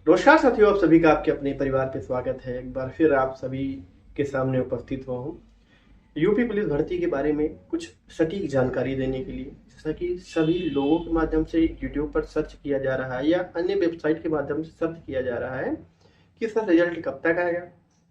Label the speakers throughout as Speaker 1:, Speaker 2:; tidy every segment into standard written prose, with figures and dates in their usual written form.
Speaker 1: नमस्कार साथियों, आप सभी का आपके अपने परिवार पे स्वागत है। एक बार फिर आप सभी के सामने उपस्थित हुआ हूँ यूपी पुलिस भर्ती के बारे में कुछ सटीक जानकारी देने के लिए। जैसा कि सभी लोगों के माध्यम से यूट्यूब पर सर्च किया जा रहा है या अन्य वेबसाइट के माध्यम से सर्च किया जा रहा है कि सर रिजल्ट कब तक आएगा।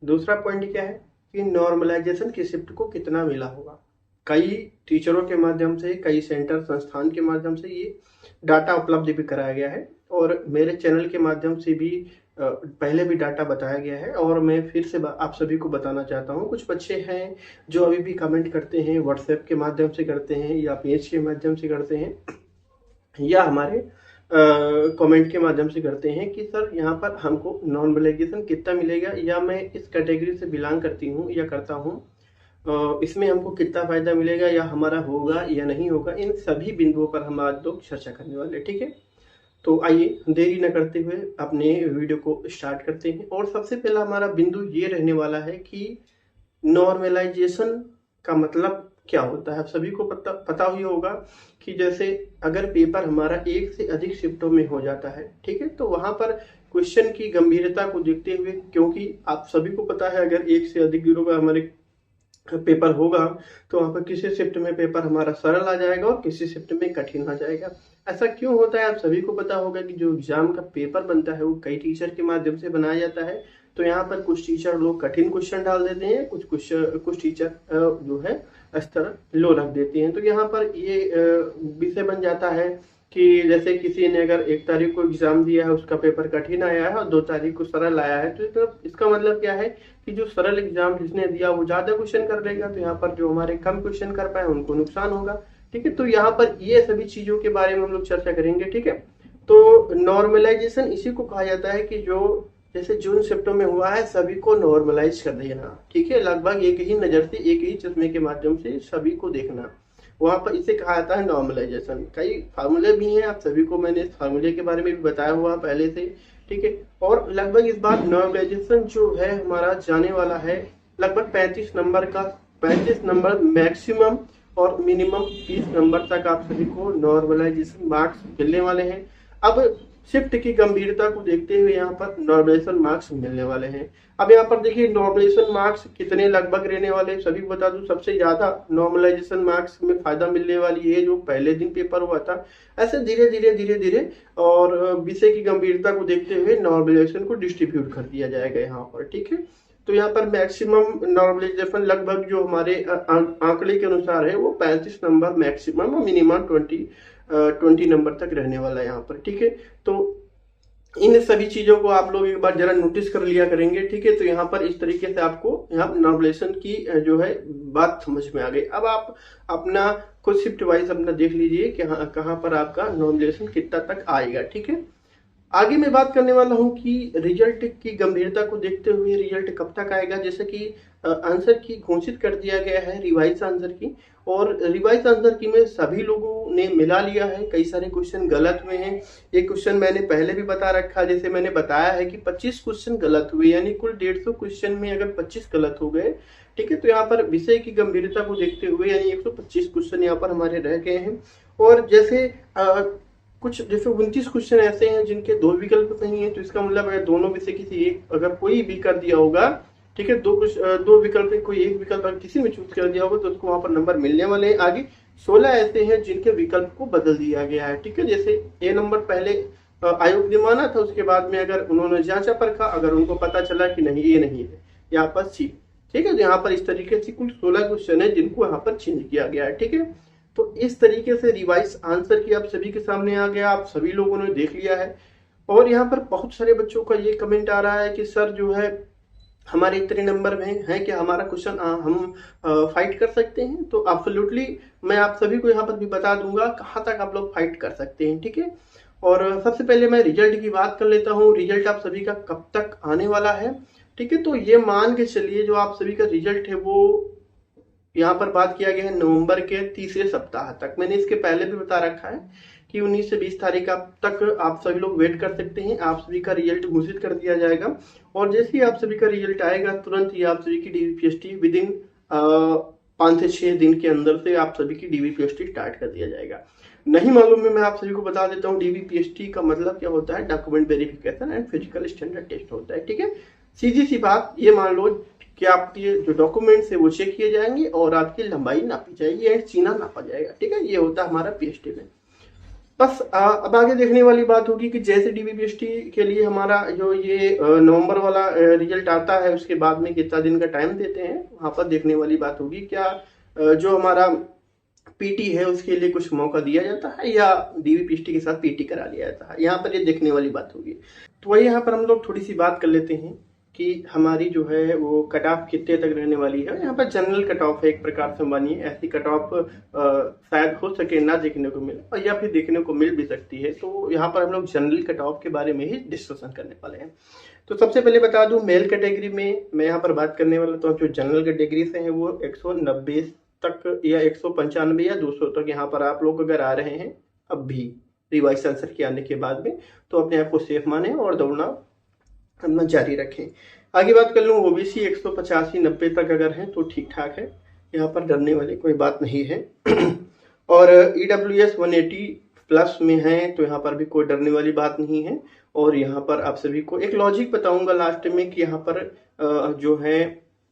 Speaker 1: दूसरा पॉइंट क्या है कि नॉर्मलाइजेशन की शिफ्ट को कितना मिला होगा। कई टीचरों के माध्यम से, कई सेंटर संस्थान के माध्यम से ये डाटा उपलब्ध भी कराया गया है और मेरे चैनल के माध्यम से भी पहले भी डाटा बताया गया है और मैं फिर से आप सभी को बताना चाहता हूँ। कुछ बच्चे हैं जो अभी भी कमेंट करते हैं, व्हाट्सएप के माध्यम से करते हैं या पेज के माध्यम से करते हैं या हमारे कमेंट के माध्यम से करते हैं कि सर यहाँ पर हमको नॉर्मलाइजेशन कितना मिलेगा, या मैं इस कैटेगरी से बिलोंग करती हूँ या करता हूँ, इसमें हमको कितना फायदा मिलेगा या हमारा होगा या नहीं होगा। इन सभी बिंदुओं पर हम आज लोग चर्चा करने वाले हैं, ठीक है। तो आइए देरी न करते हुए अपने वीडियो को स्टार्ट करते हैं। और सबसे पहला हमारा बिंदु ये रहने वाला है कि नॉर्मलाइजेशन का मतलब क्या होता है। आप सभी को पता ही होगा कि जैसे अगर पेपर हमारा एक से अधिक शिफ्टों में हो जाता है, ठीक है, तो वहां पर क्वेश्चन की गंभीरता को देखते हुए, क्योंकि आप सभी को पता है अगर एक से अधिक दिनों का हमारे पेपर होगा तो वहाँ पर किसी शिफ्ट में पेपर हमारा सरल आ जाएगा और किसी शिफ्ट में कठिन आ जाएगा। ऐसा क्यों होता है आप सभी को पता होगा कि जो एग्जाम का पेपर बनता है वो कई टीचर के माध्यम से बनाया जाता है। तो यहाँ पर कुछ टीचर लोग कठिन क्वेश्चन डाल देते हैं, कुछ टीचर जो है स्तर लो रख देते हैं। तो यहाँ पर ये विषय बन जाता है कि जैसे किसी ने अगर 1 तारीख को एग्जाम दिया है, उसका पेपर कठिन आया है और 2 तारीख को सरल आया है, तो इसका मतलब क्या है कि जो सरल एग्जाम जिसने दिया वो ज्यादा क्वेश्चन कर लेगा, तो यहाँ पर जो हमारे कम क्वेश्चन कर पाए उनको नुकसान होगा, ठीक है। तो यहाँ पर ये सभी चीजों के बारे में हम लोग चर्चा करेंगे, ठीक है। तो नॉर्मलाइजेशन इसी को कहा जाता है कि जो जैसे जून शिफ्टों में हुआ है सभी को नॉर्मलाइज कर देना, ठीक है, लगभग एक ही नजर से, एक ही चश्मे के माध्यम से सभी को देखना, वहां पर इसे कहा जाता है नॉर्मलाइजेशन। कई फार्मूले भी हैं, आप सभी को मैंने इस फार्मूले के बारे में भी बताया हुआ पहले से, ठीक है। और लगभग इस बार नॉर्मलाइजेशन जो है हमारा जाने वाला है लगभग 35 नंबर का, 35 नंबर मैक्सिमम और मिनिमम 30 नंबर तक आप सभी को नॉर्मलाइजेशन मार्क्स मिलने वाले हैं। अब शिफ्ट की गंभीरता को देखते हुए यहाँ पर नॉर्मलाइजेशन मार्क्स मिलने वाले हैं। अब यहाँ पर देखिए नॉर्मलाइजेशन मार्क्स कितने लगभग रहने वाले, सभी को बता दूं सबसे ज्यादा नॉर्मलाइजेशन मार्क्स में फायदा मिलने वाली है जो पहले दिन पेपर हुआ था। ऐसे धीरे धीरे धीरे धीरे और विषय की गंभीरता को देखते हुए नॉर्मलाइजेशन को डिस्ट्रीब्यूट कर दिया जाएगा यहाँ पर, ठीक है। तो यहाँ पर मैक्सिमम नॉर्मलाइजेशन लगभग जो हमारे आंकड़े के अनुसार है वो 35 नंबर मैक्सिमम और मिनिमम 20 नंबर तक रहने वाला है यहाँ पर, ठीक है। तो इन सभी चीजों को आप लोग एक बार जरा नोटिस कर लिया करेंगे, ठीक है। तो यहाँ पर इस तरीके से आपको यहाँ नॉर्मलाइजेशन की जो है बात समझ में आ गई। अब आप अपना खुद शिफ्ट वाइज अपना देख लीजिए कि कहाँ पर आपका नॉर्मलाइजेशन कितना तक आएगा, ठीक है। आगे मैं बात करने वाला हूं कि रिजल्ट की गंभीरता को देखते हुए रिजल्ट कब तक आएगा। जैसे कि आंसर की घोषित कर दिया गया है, रिवाइज आंसर की, और रिवाइज आंसर की में सभी लोगों ने मिला लिया है। कई सारे क्वेश्चन गलत हुए हैं। एक क्वेश्चन मैंने पहले भी बता रखा, जैसे मैंने बताया है कि 25 क्वेश्चन गलत हुए, यानी कुल 150 क्वेश्चन में अगर 25 गलत हो गए, ठीक है, तो यहाँ पर विषय की गंभीरता को देखते हुए यानी 125 क्वेश्चन यहाँ पर हमारे रह गए हैं। और जैसे कुछ जैसे 29 क्वेश्चन ऐसे हैं जिनके 2 विकल्प सही हैं, तो इसका मतलब अगर दोनों में से किसी एक अगर कोई भी कर दिया होगा, ठीक है, दो विकल्प में कोई एक विकल्प अगर किसी में चूज कर दिया होगा तो उसको वहां पर नंबर मिलने वाले हैं। आगे 16 ऐसे हैं जिनके विकल्प को बदल दिया गया है, ठीक है। जैसे ए नंबर पहले आयोग ने माना था, उसके बाद में अगर उन्होंने जांचा परखा, अगर उनको पता चला कि नहीं ये नहीं है, यहाँ पर सी, ठीक है। तो यहाँ पर इस तरीके से कुल 16 क्वेश्चन है जिनको यहाँ पर चेंज किया गया है, ठीक है। तो इस तरीके से रिवाइज आंसर की आप सभी के सामने आ गया, आप सभी लोगों ने देख लिया है। और यहाँ पर बहुत सारे बच्चों का ये कमेंट आ रहा है कि सर जो है हमारे इतने नंबर में है कि हमारा क्वेश्चन हम फाइट कर सकते हैं। तो एब्सोल्युटली मैं आप सभी को यहाँ पर भी बता दूंगा कहाँ तक आप लोग फाइट कर सकते हैं, ठीक है। और सबसे पहले मैं रिजल्ट की बात कर लेता हूँ। रिजल्ट आप सभी का कब तक आने वाला है, ठीक है। तो ये मान के चलिए जो आप सभी का रिजल्ट है वो यहाँ पर बात किया गया है नवंबर के तीसरे सप्ताह तक। मैंने इसके पहले भी बता रखा है कि 19 से 20 तारीख तक आप सभी लोग वेट कर सकते हैं। आप सभी का रिजल्ट घोषित कर दिया जाएगा और जैसे ही आप सभी का रिजल्ट आएगा तुरंत ही आप सभी की डीपीएसटी विद इन 5 से 6 दिन के अंदर से आप सभी की डीवीपीएसटी स्टार्ट कर दिया जाएगा। नहीं मालूम है, मैं आप सभी को बता देता हूँ डीवीपीएसटी का मतलब क्या होता है। Document verification and physical standard test होता है, ठीक है। सीधी सी बात, ये मान लो कि आपके जो डॉक्यूमेंट्स है वो चेक किए जाएंगे और आपकी लंबाई नापी जाएगी एंड सीना नापा जाएगा, ठीक है। ये होता है हमारा पीएसटी में। बस अब आगे देखने वाली बात होगी कि जैसे डीवीपीएसटी के लिए हमारा जो ये नवंबर वाला रिजल्ट आता है, उसके बाद में कितना दिन का टाइम देते हैं, वहां पर देखने वाली बात होगी। क्या जो हमारा पीटी है उसके लिए कुछ मौका दिया जाता है या डीवीपीएसटी के साथ पीटी करा लिया जाता है, यहाँ पर ये देखने वाली बात होगी। तो वही यहाँ पर हम लोग थोड़ी सी बात कर लेते हैं कि हमारी जो है वो कट ऑफ कितने तक रहने वाली है। यहाँ पर जनरल कट ऑफ है एक प्रकार से, मानिए ऐसी कट ऑफ शायद हो सके ना देखने को मिले और या फिर देखने को मिल भी सकती है। तो यहाँ पर हम लोग जनरल कट ऑफ के बारे में ही डिस्कशन करने वाले हैं। तो सबसे पहले बता दूं, मेल कैटेगरी में मैं यहाँ पर बात करने वाला तो जो जनरल कैटेगरी से है वो 190 तक या 195 या 200 तक यहाँ पर आप लोग अगर आ रहे हैं अब भी रिवाइज आंसर के आने के बाद में, तो अपने आप को सेफ माने और दौड़ना अपना जारी रखें। आगे बात कर लूँ, ओबीसी 185-90 तक अगर है तो ठीक ठाक है, यहाँ पर डरने वाली कोई बात नहीं है। और ईडब्ल्यूएस 180 प्लस में है तो यहाँ पर भी कोई डरने वाली बात नहीं है। और यहाँ पर आप सभी को एक लॉजिक बताऊंगा लास्ट में कि यहाँ पर जो है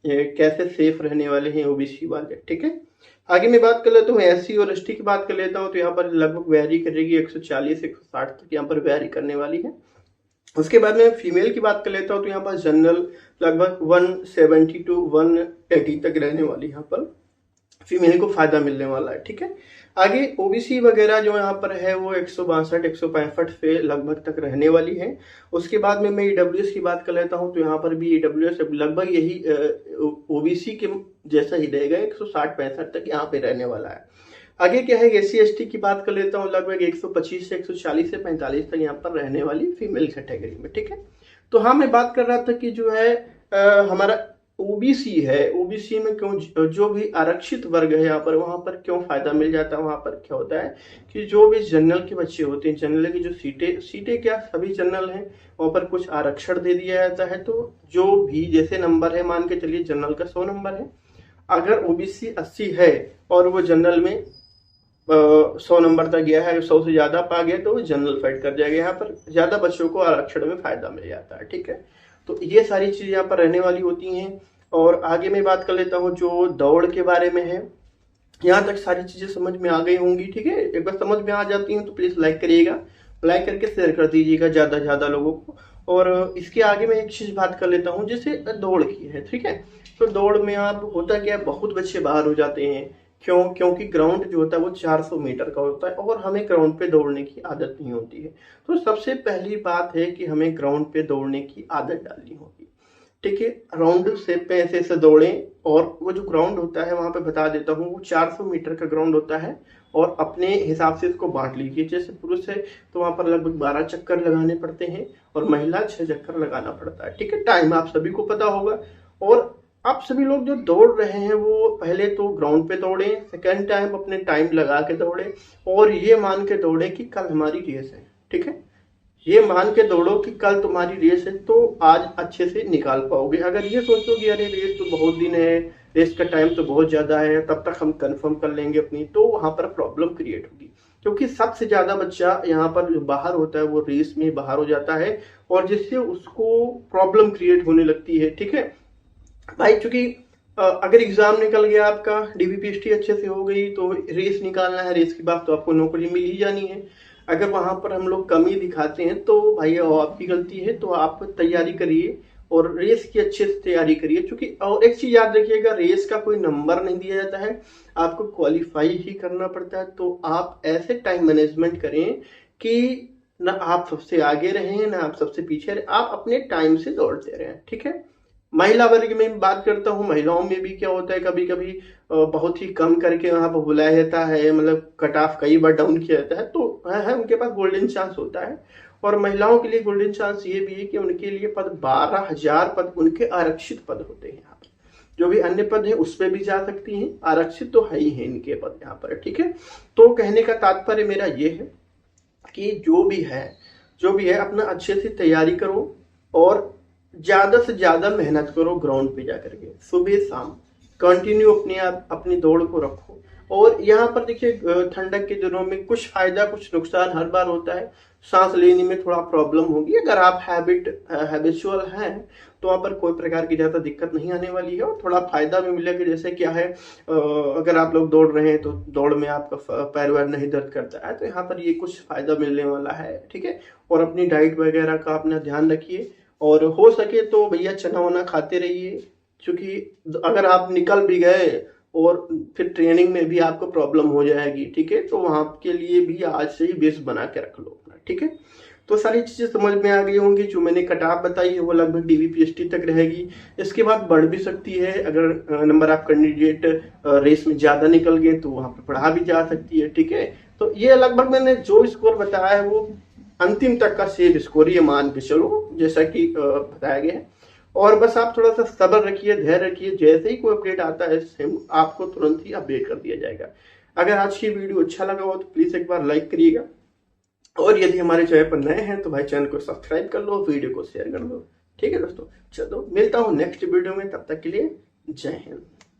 Speaker 1: कैसे सेफ रहने वाले हैं ओबीसी वाले, ठीक है। आगे मैं बात कर लेता हूँ एससी और एसटी की बात कर लेता हूँ, तो यहाँ पर लगभग वैरी करेगी 140-160 तक यहाँ पर वैरी करने वाली है। उसके बाद में फीमेल की बात कर लेता हूँ तो यहाँ पर जनरल लगभग 170 to 180 तक रहने वाली यहाँ पर फीमेल को फायदा मिलने वाला है, ठीक है। आगे ओबीसी वगैरह जो यहाँ पर है वो 162-165 से लगभग तक रहने वाली है। उसके बाद में मैं ईडब्ल्यूएस की बात कर लेता हूँ तो यहाँ पर भी ईडब्ल्यूएस लगभग यही ओबीसी के जैसा ही रहेगा, 160-165 तक यहाँ पे रहने वाला है। आगे क्या है, एससी एसटी की बात कर लेता हूँ, लगभग 125 से 140 से 45 तक यहाँ पर रहने वाली फीमेल कैटेगरी में, ठीक है। तो हाँ, मैं बात कर रहा था कि जो है हमारा ओबीसी है, ओबीसी में क्यों जो भी आरक्षित वर्ग है यहाँ पर वहां पर क्यों फायदा मिल जाता है। वहां पर क्या होता है कि जो भी जनरल के बच्चे होते हैं, जनरल की जो सीटें क्या सभी जनरल हैं, वहां पर कुछ आरक्षण दे दिया जाता है। तो जो भी जैसे नंबर है, मान के चलिए जनरल का 100 नंबर है, अगर ओबीसी 80 है और वो जनरल में 100 नंबर तक गया है, 100 से ज्यादा पा गया तो वो जनरल फाइट कर जाएगा। यहाँ पर ज्यादा बच्चों को आरक्षण में फायदा मिल जाता है, ठीक है। तो ये सारी चीजें यहाँ पर रहने वाली होती हैं। और आगे मैं बात कर लेता हूँ जो दौड़ के बारे में है। यहाँ तक सारी चीजें समझ में आ गई होंगी, ठीक है। एक बार समझ में आ जाती हैं तो प्लीज लाइक करिएगा, लाइक करके शेयर कर दीजिएगा ज्यादा से ज्यादा लोगों को। और इसके आगे मैं एक चीज बात कर लेता हूँ जैसे दौड़ की है, ठीक है। तो दौड़ में आप होता क्या है, बहुत बच्चे बाहर हो जाते हैं। क्यों? क्योंकि ग्राउंड जो होता है वो 400 मीटर का होता है और हमें ग्राउंड पे दौड़ने की आदत नहीं होती है। तो सबसे पहली बात है कि हमें ग्राउंड पे दौड़ने की आदत डालनी होगी, ठीक है। राउंड से पैसे से दौड़ें। और वो जो ग्राउंड होता है वहां पे बता देता हूँ, वो 400 मीटर का ग्राउंड होता है और अपने हिसाब से इसको बांट लीजिए। जैसे पुरुष है तो वहां पर लगभग 12 चक्कर लगाने पड़ते हैं और महिला 6 चक्कर लगाना पड़ता है, ठीक है। टाइम आप सभी को पता होगा। और आप सभी लोग जो दौड़ रहे हैं वो पहले तो ग्राउंड पे दौड़े, सेकेंड टाइम अपने टाइम लगा के दौड़े और ये मान के दौड़े कि कल हमारी रेस है, ठीक है। ये मान के दौड़ो कि कल तुम्हारी रेस है तो आज अच्छे से निकाल पाओगे। अगर ये सोचोगे अरे रेस तो बहुत दिन है, रेस का टाइम तो बहुत ज्यादा है, तब तक हम कंफर्म कर लेंगे अपनी, तो वहां पर प्रॉब्लम क्रिएट होगी। क्योंकि सबसे ज्यादा बच्चा यहाँ पर जो बाहर होता है वो रेस में बाहर हो जाता है और जिससे उसको प्रॉब्लम क्रिएट होने लगती है, ठीक है भाई। चूंकि अगर एग्जाम निकल गया आपका, डीवीपीएसटी अच्छे से हो गई तो रेस निकालना है, रेस के बाद तो आपको नौकरी मिल ही जानी है। अगर वहां पर हम लोग कमी दिखाते हैं तो भाई आपकी गलती है, तो आप तैयारी करिए और रेस की अच्छे से तैयारी करिए। क्योंकि और एक चीज याद रखिएगा, रेस का कोई नंबर नहीं दिया जाता है, आपको क्वालिफाई ही करना पड़ता है। तो आप ऐसे टाइम मैनेजमेंट करें कि ना आप सबसे आगे रहें ना आप सबसे पीछे रहें, आप अपने टाइम से दौड़ते रहें, ठीक है। महिला वर्ग में बात करता हूँ, महिलाओं में भी क्या होता है, कभी कभी बहुत ही कम करके वहां पर बुलाया जाता है, मतलब कट ऑफ कई बार डाउन किया जाता है, तो है उनके पास गोल्डन चांस होता है। और महिलाओं के लिए गोल्डन चांस ये भी है कि उनके लिए पद 12,000 पद उनके आरक्षित पद होते हैं। यहाँ पर जो भी अन्य पद है उस पर भी जा सकती हैं, आरक्षित तो है ही है इनके पद यहाँ पर, ठीक है। तो कहने का तात्पर्य मेरा ये है कि जो भी है अपना अच्छे से तैयारी करो और ज्यादा से ज्यादा मेहनत करो ग्राउंड पे जाकर के, सुबह शाम कंटिन्यू अपनी दौड़ को रखो। और यहाँ पर देखिए ठंडक के दिनों में कुछ फायदा कुछ नुकसान हर बार होता है। सांस लेने में थोड़ा प्रॉब्लम होगी, अगर आप हैबिचुअल हैं तो वहाँ पर कोई प्रकार की ज्यादा दिक्कत नहीं आने वाली है, और थोड़ा फायदा भी मिलेगा। जैसे क्या है, अगर आप लोग दौड़ रहे हैं तो दौड़ में आपका पैर वैर नहीं दर्द करता है, तो यहाँ पर ये कुछ फायदा मिलने वाला है, ठीक है। और अपनी डाइट वगैरह का अपना ध्यान रखिए, और हो सके तो भैया चना वना खाते रहिए, क्योंकि अगर आप निकल भी गए और फिर ट्रेनिंग में भी आपको प्रॉब्लम हो जाएगी, ठीक है। तो वहां के लिए भी आज से ही बेस बना के रख लो अपना, ठीक है। तो सारी चीजें समझ में आ गई होंगी। जो मैंने कट ऑफ बताई है वो लगभग DVPST तक रहेगी। इसके बाद बढ़ भी सकती है, अगर नंबर ऑफ कैंडिडेट रेस में ज्यादा निकल गए तो वहां पर बढ़ा भी जा सकती है, ठीक है। तो ये लगभग मैंने जो स्कोर बताया है वो अंतिम तक का सेव स्कोर ये मान के चलो, जैसा कि बताया गया है। और बस आप थोड़ा सा सब्र रखिए, धैर्य रखिए, जैसे ही कोई अपडेट आता है सेम आपको तुरंत ही अपडेट कर दिया जाएगा। अगर आज की वीडियो अच्छा लगा हो तो प्लीज एक बार लाइक करिएगा, और यदि हमारे चैनल पर नए हैं तो भाई चैनल को सब्सक्राइब कर लो, वीडियो को शेयर कर दो, ठीक है दोस्तों। चलो मिलता हूँ नेक्स्ट वीडियो में, तब तक के लिए जय हिंद।